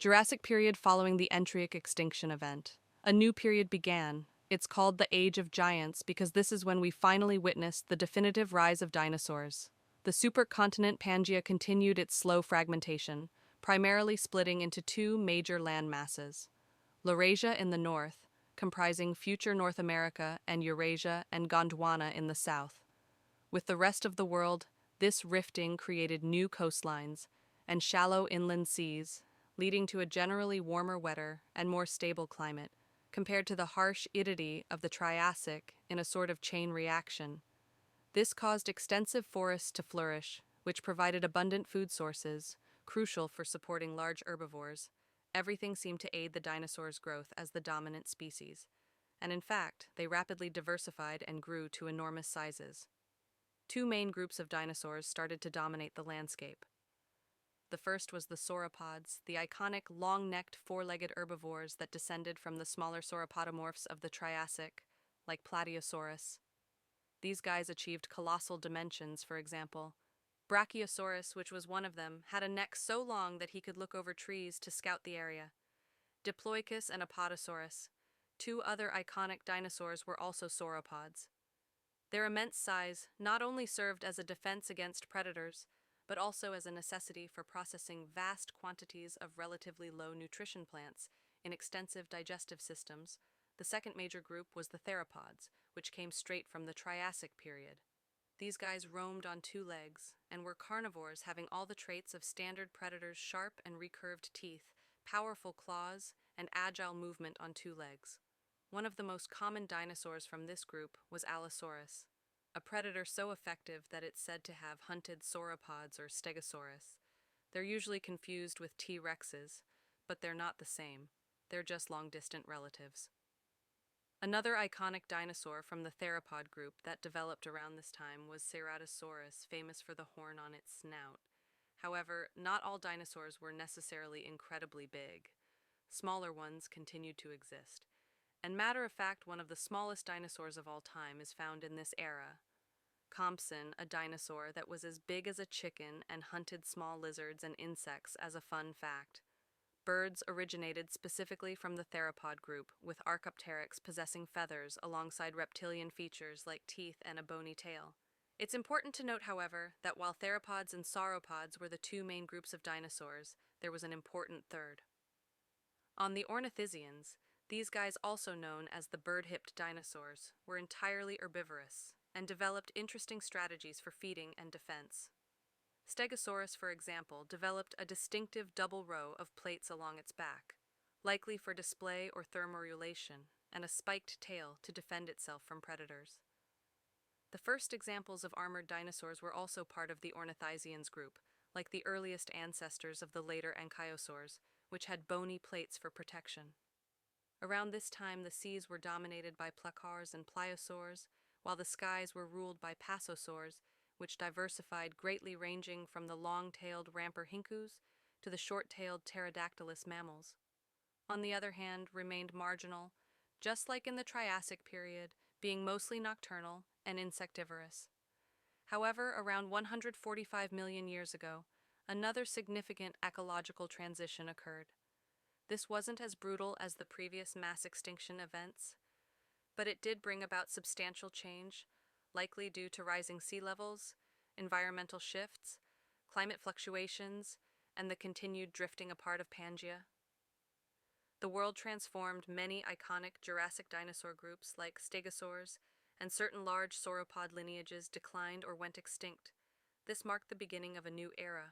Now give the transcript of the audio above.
Jurassic period following the Enteric extinction event. A new period began. It's called the Age of Giants because this is when we finally witnessed the definitive rise of dinosaurs. The supercontinent Pangaea continued its slow fragmentation, primarily splitting into two major land masses. Laurasia in the north, comprising future North America, and Eurasia and Gondwana in the south. With the rest of the world, this rifting created new coastlines and shallow inland seas, leading to a generally warmer, wetter, and more stable climate, compared to the harsh aridity of the Triassic in a sort of chain reaction. This caused extensive forests to flourish, which provided abundant food sources, crucial for supporting large herbivores. Everything seemed to aid the dinosaurs' growth as the dominant species, and in fact, they rapidly diversified and grew to enormous sizes. Two main groups of dinosaurs started to dominate the landscape. The first was the sauropods, the iconic long-necked four-legged herbivores that descended from the smaller sauropodomorphs of the Triassic, like Platyosaurus. These guys achieved colossal dimensions, for example. Brachiosaurus, which was one of them, had a neck so long that he could look over trees to scout the area. Diploicus and Apatosaurus, two other iconic dinosaurs, were also sauropods. Their immense size not only served as a defense against predators, but also as a necessity for processing vast quantities of relatively low nutrition plants in extensive digestive systems. The second major group was the Theropods, which came straight from the Triassic period. These guys roamed on two legs and were carnivores, having all the traits of standard predators: sharp and recurved teeth, powerful claws, and agile movement on two legs. One of the most common dinosaurs from this group was Allosaurus, a predator so effective that it's said to have hunted sauropods or Stegosaurus. They're usually confused with T-Rexes, but they're not the same. They're just long-distant relatives. Another iconic dinosaur from the theropod group that developed around this time was Ceratosaurus, famous for the horn on its snout. However, not all dinosaurs were necessarily incredibly big. Smaller ones continued to exist. And matter of fact, one of the smallest dinosaurs of all time is found in this era. Compson, a dinosaur that was as big as a chicken and hunted small lizards and insects, as a fun fact. Birds originated specifically from the theropod group, with Archaeopteryx possessing feathers alongside reptilian features like teeth and a bony tail. It's important to note, however, that while theropods and sauropods were the two main groups of dinosaurs, there was an important third. On the ornithischians, these guys, also known as the bird-hipped dinosaurs, were entirely herbivorous and developed interesting strategies for feeding and defense. Stegosaurus, for example, developed a distinctive double row of plates along its back, likely for display or thermoregulation, and a spiked tail to defend itself from predators. The first examples of armored dinosaurs were also part of the ornithischians group, like the earliest ancestors of the later ankylosaurs, which had bony plates for protection. Around this time, the seas were dominated by placars and pliosaurs, while the skies were ruled by passosaurs, which diversified greatly, ranging from the long-tailed ramphorhynchus to the short-tailed pterodactylous mammals. On the other hand, remained marginal, just like in the Triassic period, being mostly nocturnal and insectivorous. However, around 145 million years ago, another significant ecological transition occurred. This wasn't as brutal as the previous mass extinction events, but it did bring about substantial change, likely due to rising sea levels, environmental shifts, climate fluctuations, and the continued drifting apart of Pangaea. The world transformed. Many iconic Jurassic dinosaur groups like Stegosaurs and certain large sauropod lineages declined or went extinct. This marked the beginning of a new era,